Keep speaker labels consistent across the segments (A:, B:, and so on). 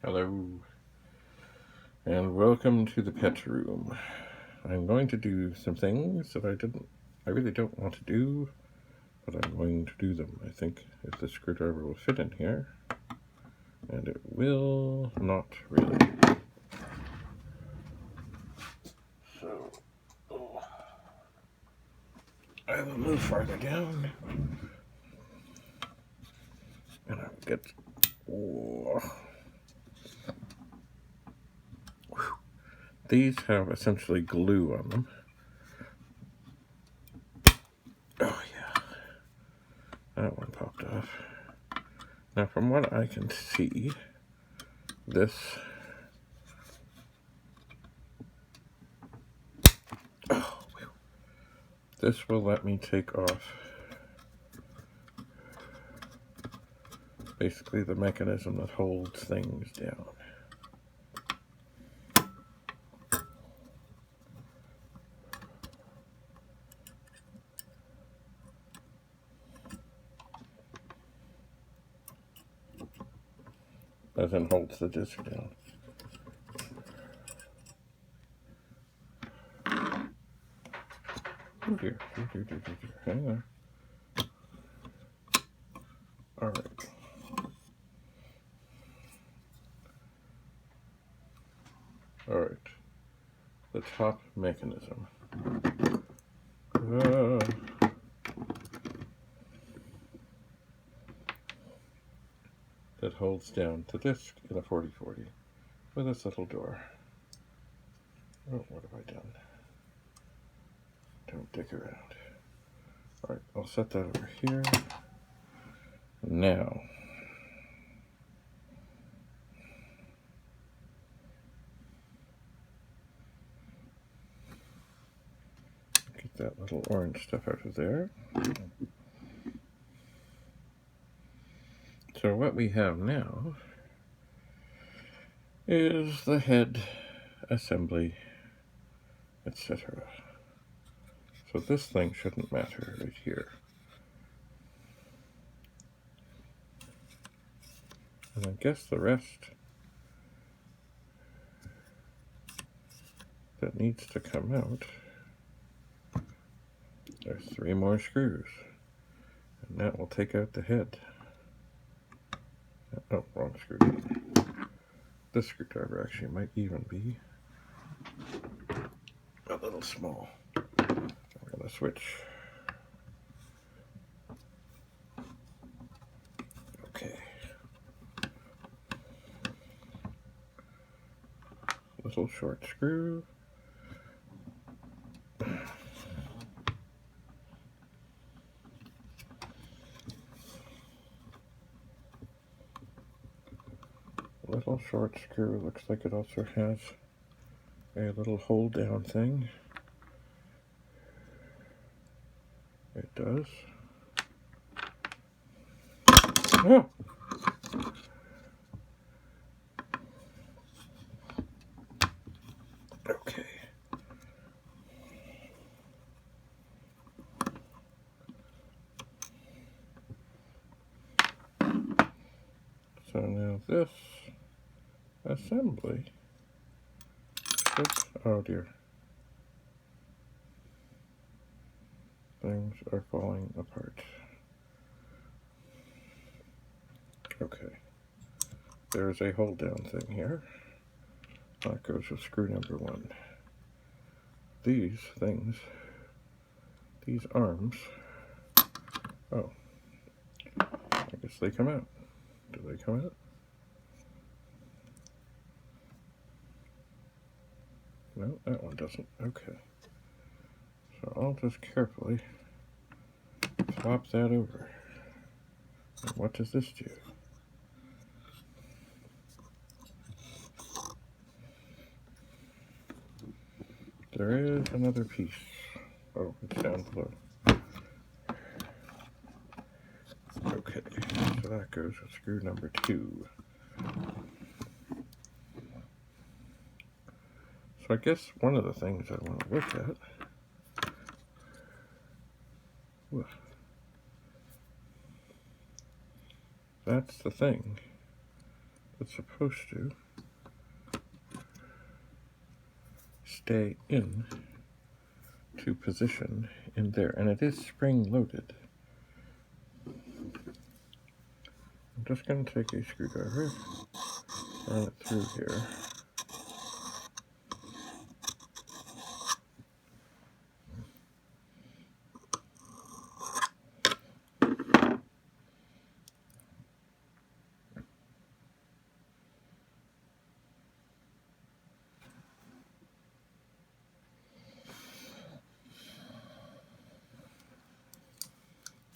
A: Hello, and welcome to the pet room. I'm going to do some things that I really don't want to do, but I'm going to do them. I think if the screwdriver will fit in here, and it will not really. So, I will move farther down, and I'll get. These have essentially glue on them. Oh yeah, that one popped off. Now from what I can see, this will let me take off basically the mechanism that holds things down. As in holds the disc down. Oh dear, hang on. Alright. Alright. The top mechanism. That holds down the disc in a 40/40 with this little door. Oh, what have I done? Don't dick around. Alright, I'll set that over here. Now, get that little orange stuff out of there. So what we have now is the head, assembly, etc. So this thing shouldn't matter right here. And I guess the rest that needs to come out, there's 3 more screws. And that will take out the head. Oh, wrong screwdriver. This screwdriver actually might even be a little small. I'm going to switch. Okay. Little short screw. Little short screw. Looks like it also has a little hold down thing. It does. Oh! Okay. So now this assembly should, oh dear. Things are falling apart. Okay. There's a hold down thing here. That goes with screw number 1. These things, these arms, oh, I guess they come out. Do they come out? No, that one doesn't. Okay. So I'll just carefully flop that over. And what does this do? There is another piece. Oh, it's down below. Okay, so that goes with screw number 2. So I guess one of the things I want to look at, that's the thing it's supposed to stay in to position in there, and it is spring loaded. I'm just going to take a screwdriver, run it through here.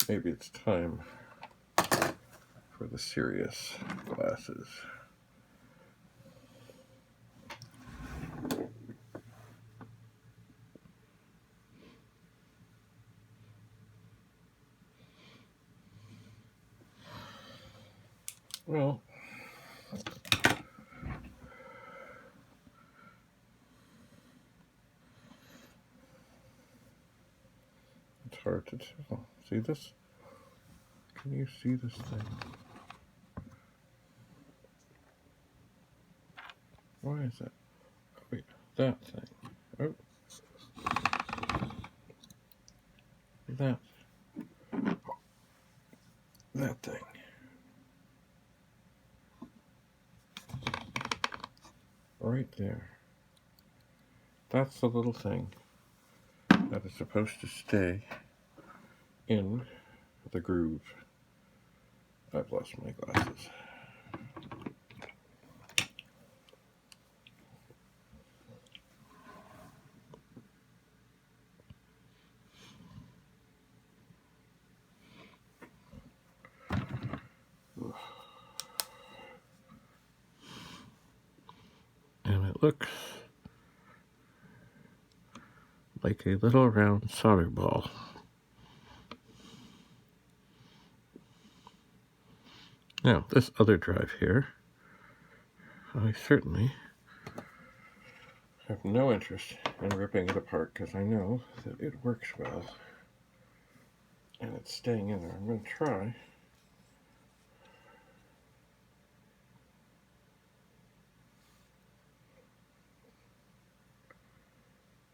A: Maybe it's time for the serious glasses. Well, it's hard to tell. See this? Can you see this thing? Why is that? Oh, wait, that thing. Oh. That thing. Right there. That's the little thing that is supposed to stay in the groove. I've lost my glasses. And it looks like a little round solder ball. Now, this other drive here, I certainly have no interest in ripping it apart because I know that it works well and it's staying in there. I'm going to try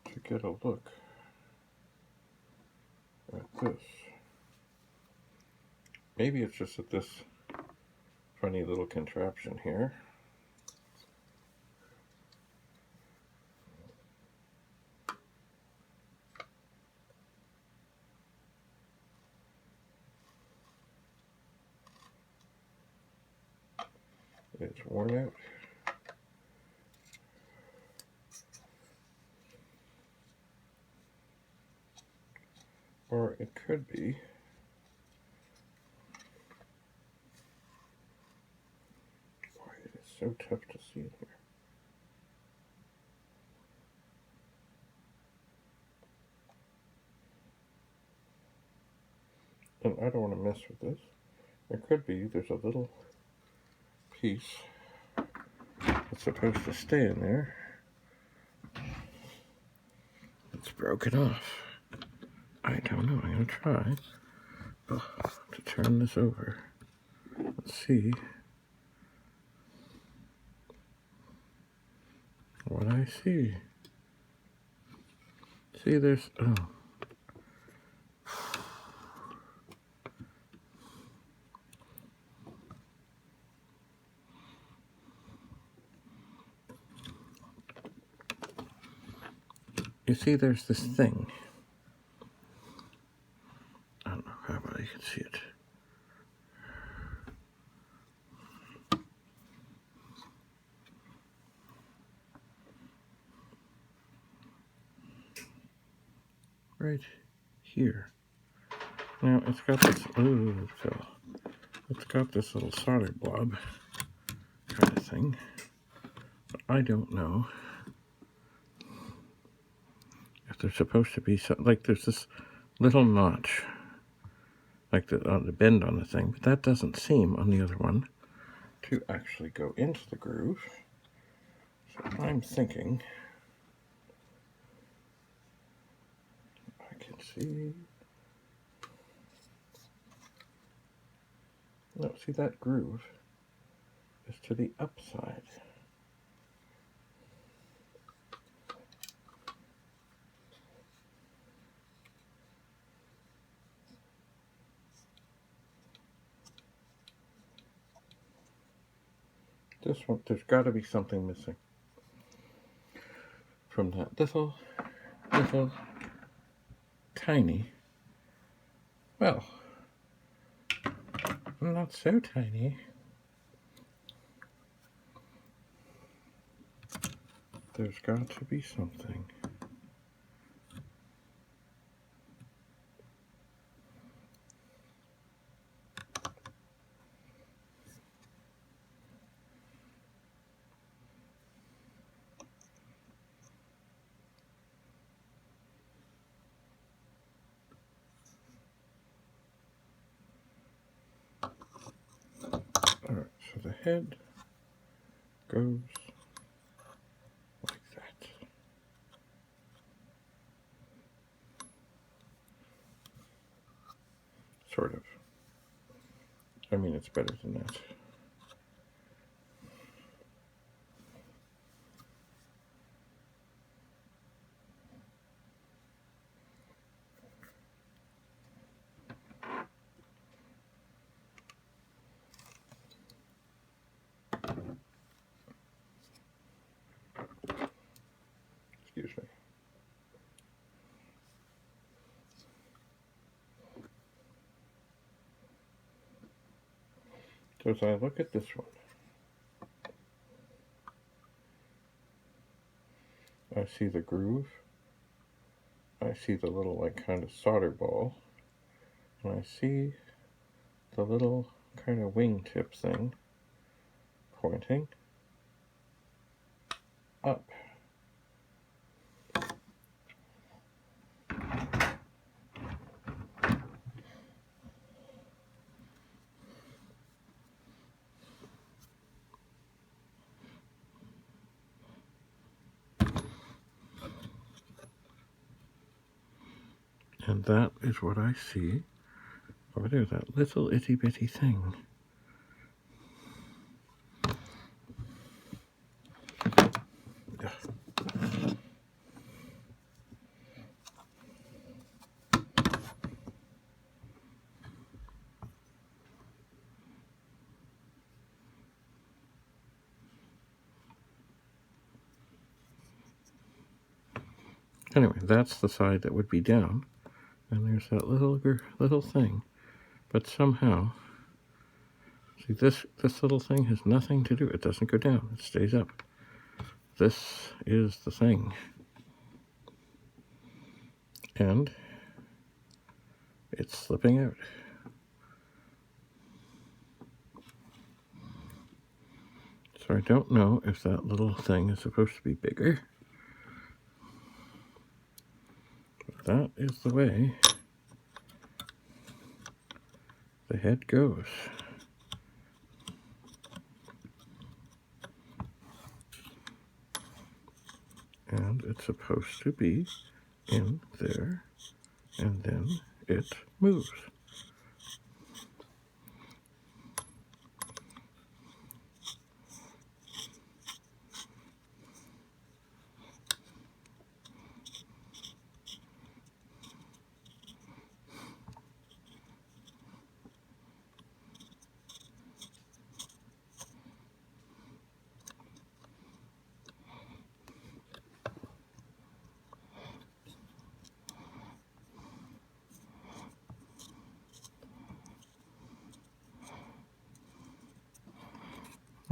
A: to get a look at this. Maybe it's just at this funny little contraption here. It's worn out. Or it could be why it is so tough to see in here. And I don't want to mess with this. It could be there's a little piece that's supposed to stay in there. It's broken off. I don't know. I'm going to try to turn this over. Let's see what I see. See, there's, oh. You see, there's this thing. I don't know how well you can see it. Right here. Now it's got this. Oh, it fell. It's got this little solder blob kind of thing. But I don't know if there's supposed to be some. Like there's this little notch, like the bend on the thing, but that doesn't seem on the other one to actually go into the groove. So I'm thinking I can see. No, see that groove is to the upside. This one, there's got to be something missing from that little tiny, well, not so tiny. There's got to be something. Alright, so the head goes like that. Sort of. I mean, it's better than that. Excuse me. So as I look at this one, I see the groove, I see the little like kind of solder ball, and I see the little kind of wingtip thing pointing up. And that is what I see over there, that little itty bitty thing. Anyway, that's the side that would be down, and there's that little thing. But somehow, see, this little thing has nothing to do. It doesn't go down. It stays up. This is the thing. And it's slipping out. So I don't know if that little thing is supposed to be bigger. But that is the way the head goes. And it's supposed to be in there, and then it moves.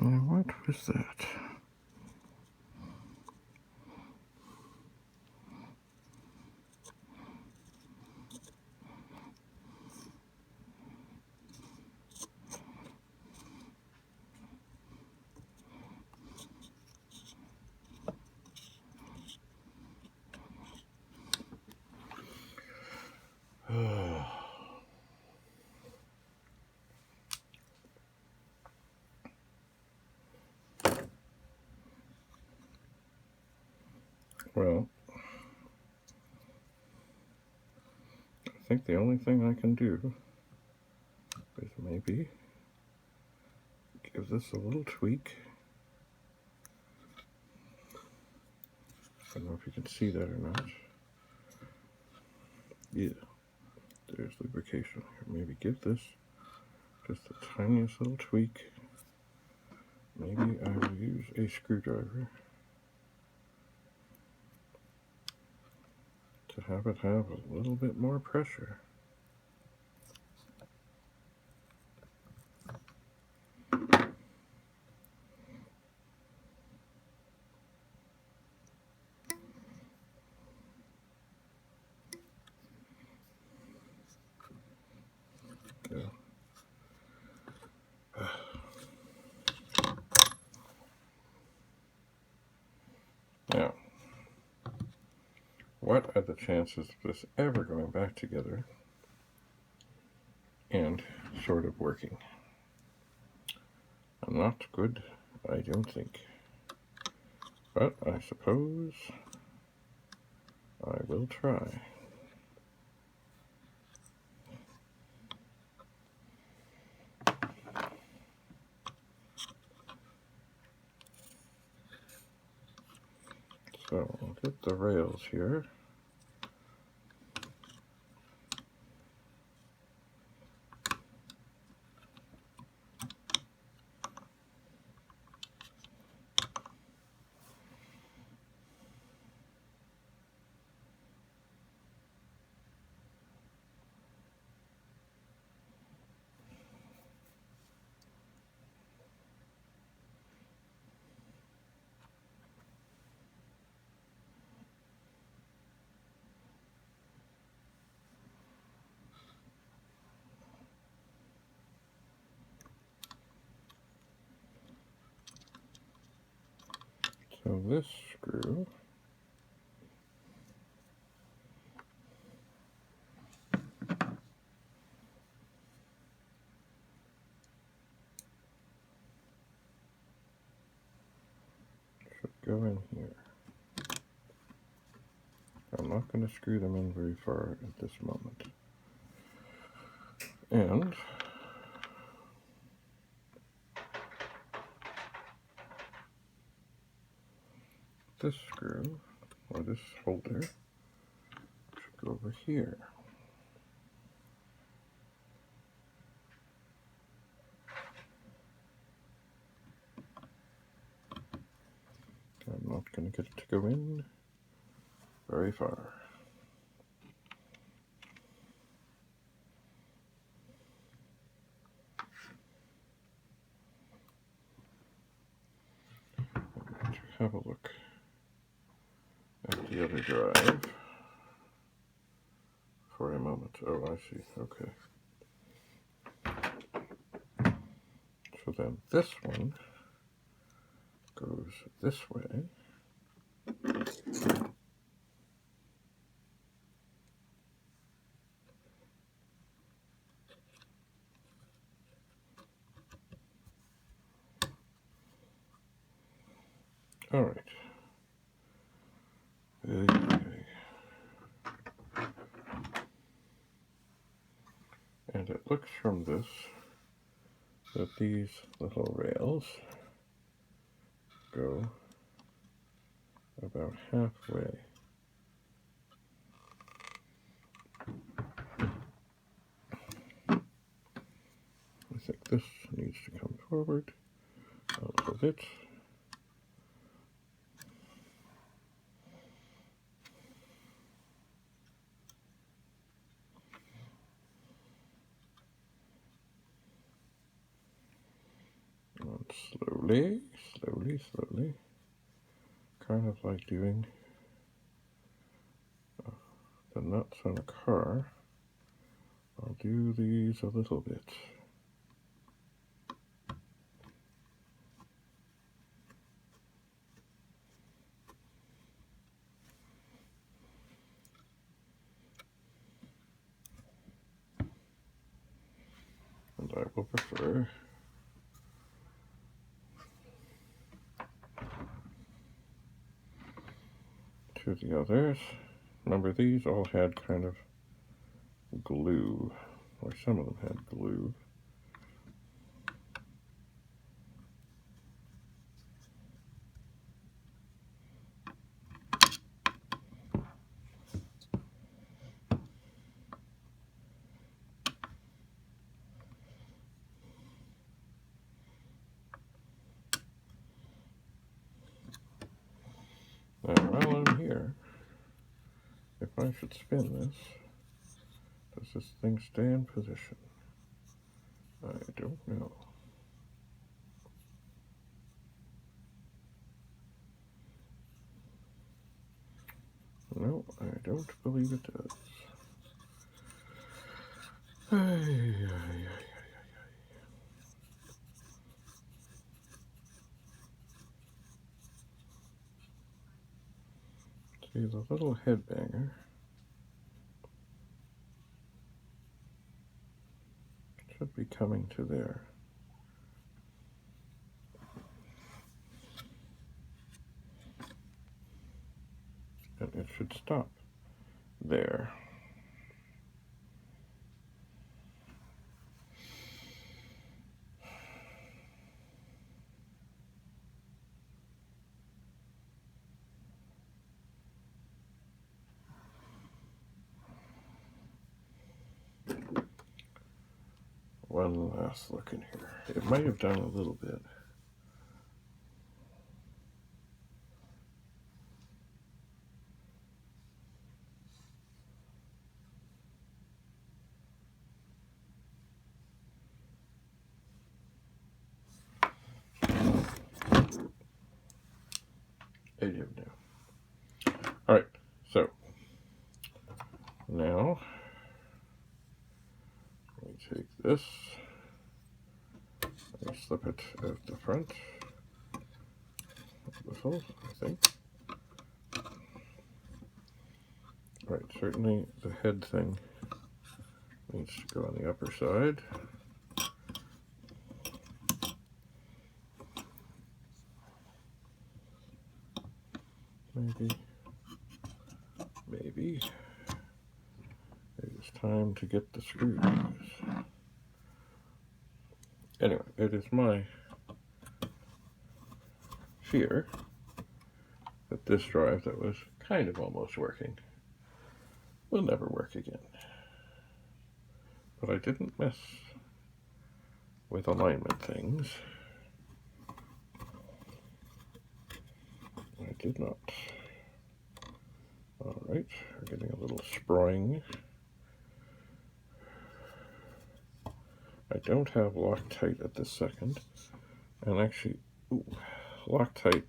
A: Now, what was that? Well, I think the only thing I can do is maybe give this a little tweak. I don't know if you can see that or not. Yeah, there's lubrication. Maybe give this just the tiniest little tweak. Maybe I will use a screwdriver to have it have a little bit more pressure. Yeah. Now, what are the chances of this ever going back together and sort of working? Not good, I don't think. But I suppose I will try. So I'll get the rails here. So this screw should go in here. I'm not going to screw them in very far at this moment. And this screw, or this holder, should go over here. I'm not going to get it to go in very far. I'm going to have a look at the other drive for a moment. Oh, I see. Okay. So then this one goes this way. All right. Okay. And it looks from this that these little rails go about halfway. I think this needs to come forward a little bit. And slowly, slowly, slowly, kind of like doing the nuts on a car, I'll do these a little bit. And I will prefer to the others. Remember, these all had kind of glue, or some of them had glue. I should spin this, does this thing stay in position? I don't know. No, I don't believe it does. See the little head banger. Should be coming to there. And it should stop there. One last look in here. It might have done a little bit. I don't know. All right, so now we take this, we slip it out the front, little, I think. Right, certainly the head thing needs to go on the upper side. Maybe. It is time to get the screws. Anyway, it is my fear that this drive that was kind of almost working will never work again. But I didn't mess with alignment things. I did not. All right, we're getting a little spring. I don't have Loctite at this second, and actually, Loctite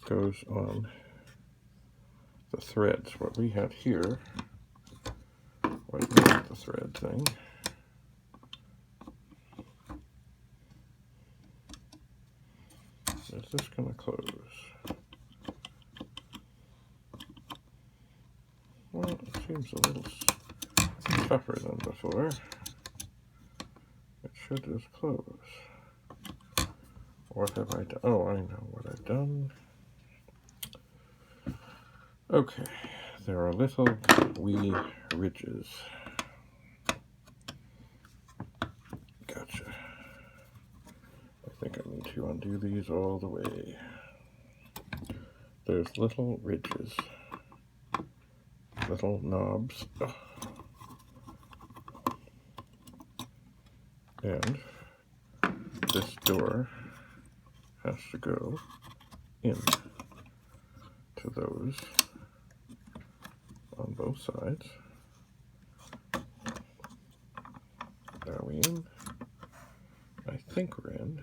A: goes on the threads. What we had here was not the thread thing. Is this going to close? Well, it seems a little tougher than before. It should just close. What have I done? Oh, I know what I've done. Okay, there are little wee ridges. Gotcha. I think I need to undo these all the way. There's little ridges. Little knobs. Oh. And this door has to go in to those on both sides. Are we in? I think we're in.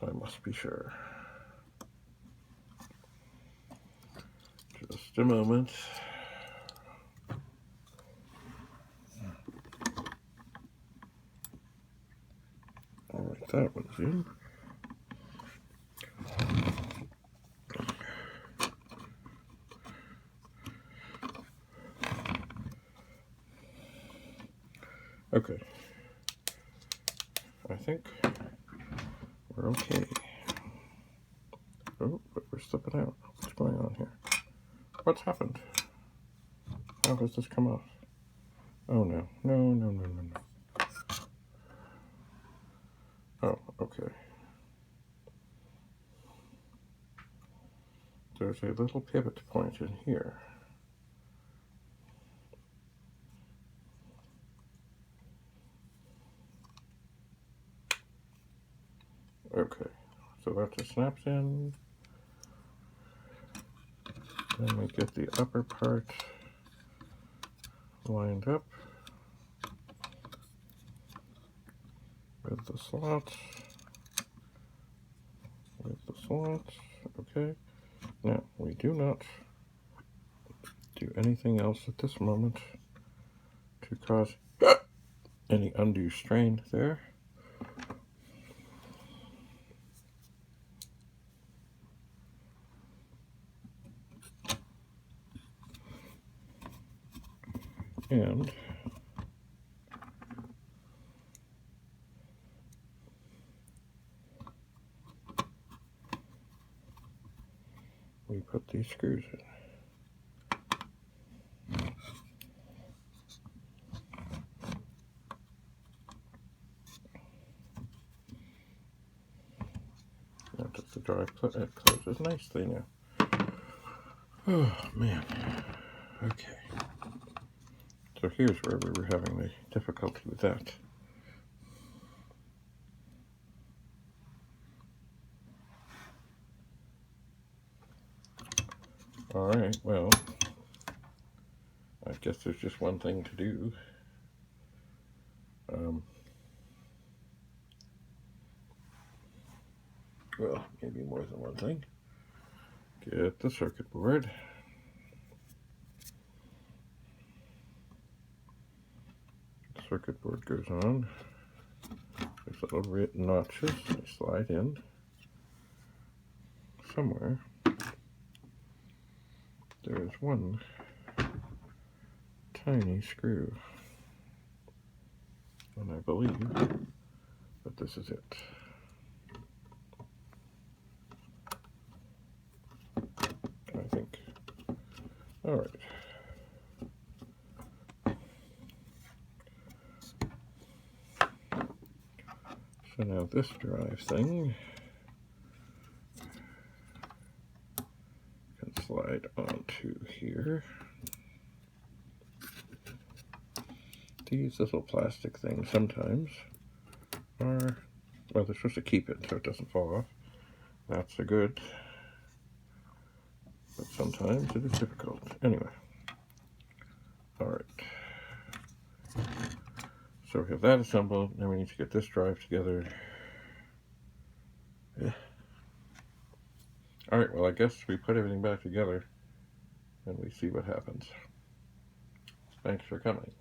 A: I must be sure. Just a moment. All right, that one's in. Okay. I think we're okay. Oh, but we're slipping out. What's going on here? What's happened? How does this come off? Oh no. No. Oh, okay. There's a little pivot point in here. Okay, so that just snaps in. Then we get the upper part lined up with the slots. Okay. Now, we do not do anything else at this moment to cause any undue strain there. And we put these screws in. That's the drive. It closes nicely now. Oh man. Okay. So here's where we were having the difficulty with that. Alright, well, I guess there's just one thing to do. Well, maybe more than one thing. Get the circuit board. The circuit board goes on. There's little notches they slide in somewhere. There's one tiny screw, and I believe that this is it. I think. All right. So now this drive thing can slide onto here. These little plastic things sometimes are, well, they're supposed to keep it so it doesn't fall off. That's a good, but sometimes it is difficult. Anyway, all right. So we have that assembled. Now we need to get this drive together. Yeah. All right, well, I guess we put everything back together and we see what happens. Thanks for coming.